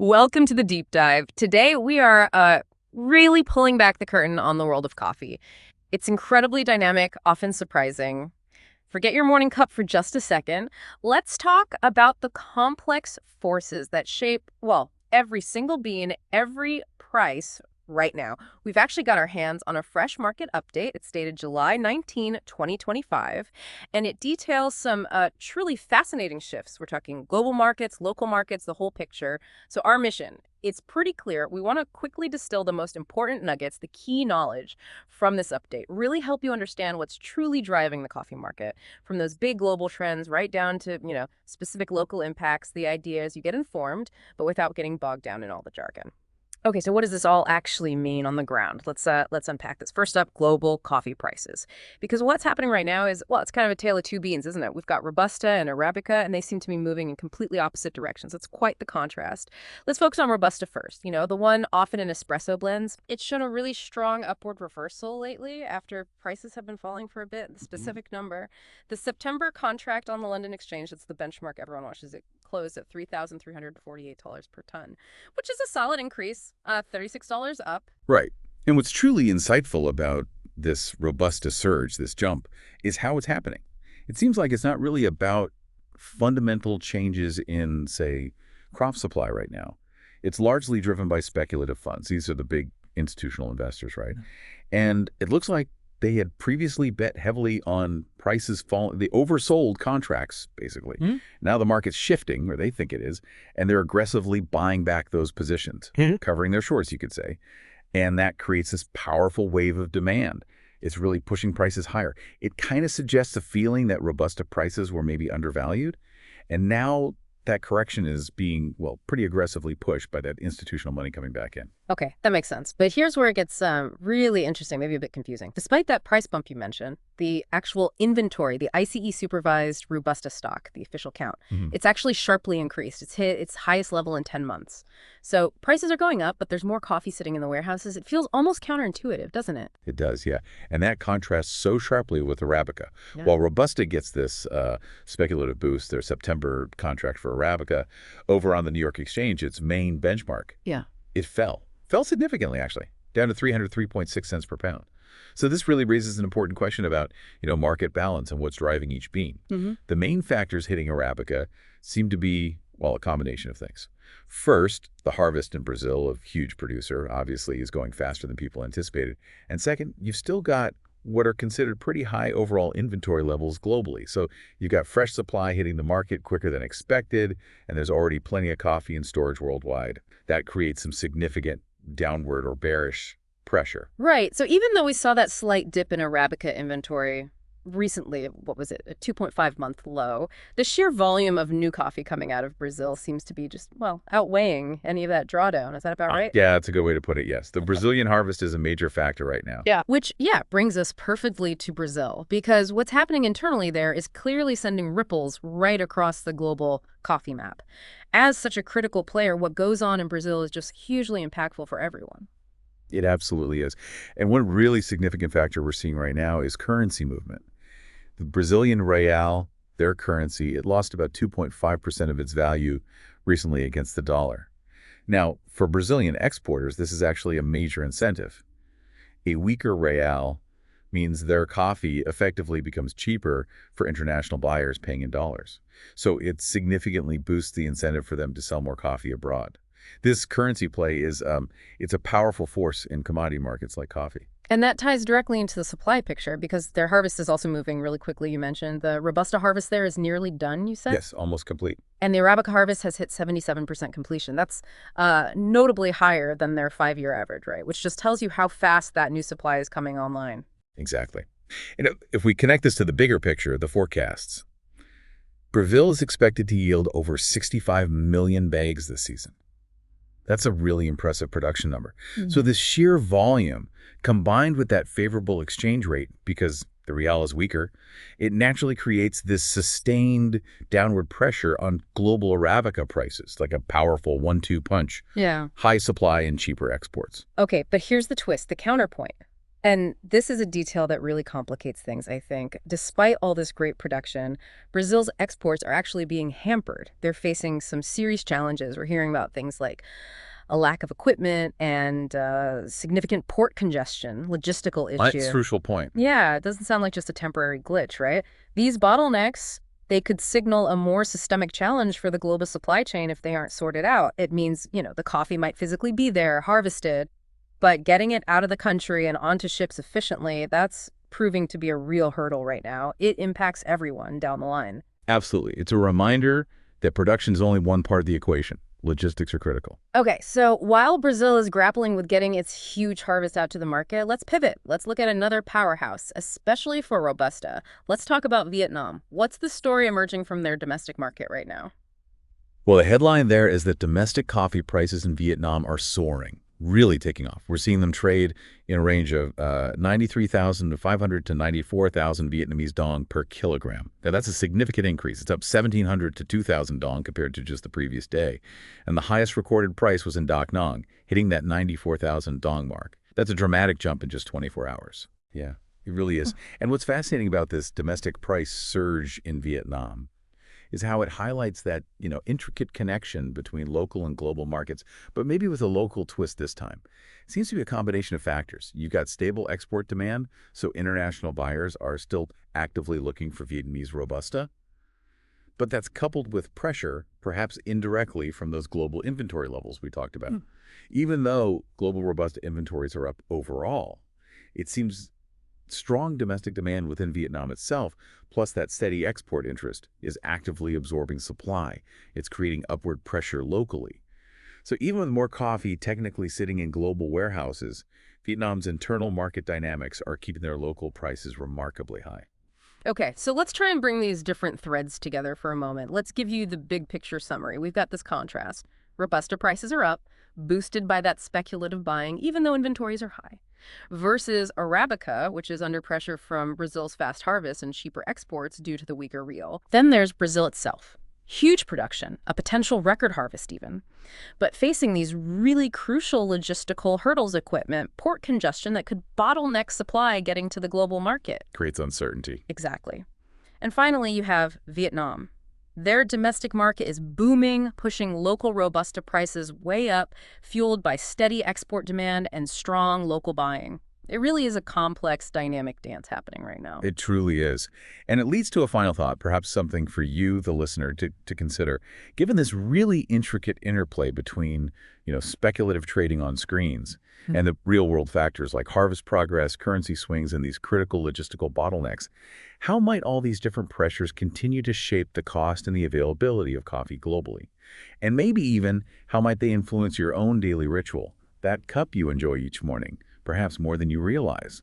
Welcome to the deep dive. Today we are really pulling back the curtain on the world of coffee. It's incredibly dynamic, often surprising. Forget your morning cup for just a second. Let's talk about the complex forces that shape, well, every single bean, every price right now. We've actually got our hands on a fresh market update. It's dated July 19, 2025, and it details some truly fascinating shifts. We're talking global markets, local markets, the whole picture. So our mission, it's pretty clear. We want to quickly distill the most important nuggets, the key knowledge from this update, really help you understand what's truly driving the coffee market, from those big global trends right down to, specific local impacts, the ideas. You get informed, but without getting bogged down in all the jargon. Okay, so what does this all actually mean on the ground? Let's unpack this. First up, global coffee prices. Because what's happening right now is, well, it's kind of a tale of two beans, isn't it? We've got Robusta and Arabica, and they seem to be moving in completely opposite directions. It's quite the contrast. Let's focus on Robusta first. The one often in espresso blends. It's shown a really strong upward reversal lately after prices have been falling for a bit. The specific number, the September contract on the London Exchange, that's the benchmark everyone watches, it closed at $3,348 per ton, which is a solid increase, $36 up. Right. And what's truly insightful about this Robusta surge, this jump, is how it's happening. It seems like it's not really about fundamental changes in, say, crop supply right now. It's largely driven by speculative funds. These are the big institutional investors, right? And it looks like they had previously bet heavily on prices falling. They oversold contracts, basically. Now the market's shifting, or they think it is, and they're aggressively buying back those positions, covering their shorts, you could say. And that creates this powerful wave of demand. It's really pushing prices higher. It kind of suggests a feeling that Robusta prices were maybe undervalued. And now that correction is being, well, pretty aggressively pushed by that institutional money coming back in. Okay, that makes sense. But here's where it gets really interesting, maybe a bit confusing. Despite that price bump you mentioned, the actual inventory, the ICE-supervised Robusta stock, the official count, it's actually sharply increased. It's hit its highest level in 10 months. So prices are going up, but there's more coffee sitting in the warehouses. It feels almost counterintuitive, doesn't it? It does, yeah. And that contrasts so sharply with Arabica. Yeah. While Robusta gets this speculative boost, their September contract for Arabica, over on the New York Exchange, its main benchmark, it fell significantly, actually, down to 303.6 cents per pound. So this really raises an important question about, market balance and what's driving each bean. The main factors hitting Arabica seem to be, well, a combination of things. First, the harvest in Brazil, a huge producer, obviously is going faster than people anticipated. And second, you've still got what are considered pretty high overall inventory levels globally. So you've got fresh supply hitting the market quicker than expected, and there's already plenty of coffee in storage worldwide. That creates some significant downward or bearish pressure. Right. So even though we saw that slight dip in Arabica inventory recently, what was it, a 2.5-month low, the sheer volume of new coffee coming out of Brazil seems to be just, well, outweighing any of that drawdown. Is that about right? Yeah, that's a good way to put it, yes. The Brazilian harvest is a major factor right now. Yeah. Which, brings us perfectly to Brazil, because what's happening internally there is clearly sending ripples right across the global coffee map. As such a critical player, what goes on in Brazil is just hugely impactful for everyone. It absolutely is. And one really significant factor we're seeing right now is currency movement. The Brazilian real, their currency, it lost about 2.5% of its value recently against the dollar. Now, for Brazilian exporters, this is actually a major incentive. A weaker real means their coffee effectively becomes cheaper for international buyers paying in dollars. So it significantly boosts the incentive for them to sell more coffee abroad. This currency play is it's a powerful force in commodity markets like coffee. And that ties directly into the supply picture, because their harvest is also moving really quickly. You mentioned the Robusta harvest there is nearly done, you said? Yes, almost complete. And the Arabica harvest has hit 77% completion. That's notably higher than their 5-year average, right? Which just tells you how fast that new supply is coming online. Exactly. And if we connect this to the bigger picture, the forecasts, Brazil is expected to yield over 65 million bags this season. That's a really impressive production number. So this sheer volume, combined with that favorable exchange rate, because the real is weaker, it naturally creates this sustained downward pressure on global Arabica prices, like a powerful 1-2 punch. Yeah. High supply and cheaper exports. Okay, but here's the twist, the counterpoint. And this is a detail that really complicates things, I think. Despite all this great production, Brazil's exports are actually being hampered. They're facing some serious challenges. We're hearing about things like a lack of equipment and significant port congestion, logistical That's a issue. crucial point. Yeah, it doesn't sound like just a temporary glitch, right? These bottlenecks, they could signal a more systemic challenge for the global supply chain if they aren't sorted out. It means, the coffee might physically be there, harvested, but getting it out of the country and onto ships efficiently, that's proving to be a real hurdle right now. It impacts everyone down the line. Absolutely. It's a reminder that production is only one part of the equation. Logistics are critical. Okay, so while Brazil is grappling with getting its huge harvest out to the market, let's pivot. Let's look at another powerhouse, especially for Robusta. Let's talk about Vietnam. What's the story emerging from their domestic market right now? Well, the headline there is that domestic coffee prices in Vietnam are soaring, really taking off. We're seeing them trade in a range of 93,500 to 94,000 Vietnamese dong per kilogram. Now, that's a significant increase. It's up 1,700 to 2,000 dong compared to just the previous day. And the highest recorded price was in Dak Nong, hitting that 94,000 dong mark. That's a dramatic jump in just 24 hours. Yeah, it really is. And what's fascinating about this domestic price surge in Vietnam is how it highlights that, intricate connection between local and global markets, but maybe with a local twist this time. It seems to be a combination of factors. You've got stable export demand, so international buyers are still actively looking for Vietnamese Robusta, but that's coupled with pressure, perhaps indirectly, from those global inventory levels we talked about. Even though global Robusta inventories are up overall, it seems strong domestic demand within Vietnam itself, plus that steady export interest, is actively absorbing supply. It's creating upward pressure locally. So even with more coffee technically sitting in global warehouses, Vietnam's internal market dynamics are keeping their local prices remarkably high. Okay, so let's try and bring these different threads together for a moment. Let's give you the big picture summary. We've got this contrast. Robusta prices are up, boosted by that speculative buying, even though inventories are high, versus Arabica, which is under pressure from Brazil's fast harvest and cheaper exports due to the weaker real. Then there's Brazil itself. Huge production, a potential record harvest even, but facing these really crucial logistical hurdles: equipment, port congestion that could bottleneck supply getting to the global market. Creates uncertainty. Exactly. And finally, you have Vietnam. Their domestic market is booming, pushing local Robusta prices way up, fueled by steady export demand and strong local buying. It really is a complex, dynamic dance happening right now. It truly is. And it leads to a final thought, perhaps something for you, the listener, to consider. Given this really intricate interplay between, speculative trading on screens and the real-world factors like harvest progress, currency swings, and these critical logistical bottlenecks, how might all these different pressures continue to shape the cost and the availability of coffee globally? And maybe even, how might they influence your own daily ritual, that cup you enjoy each morning, perhaps more than you realize?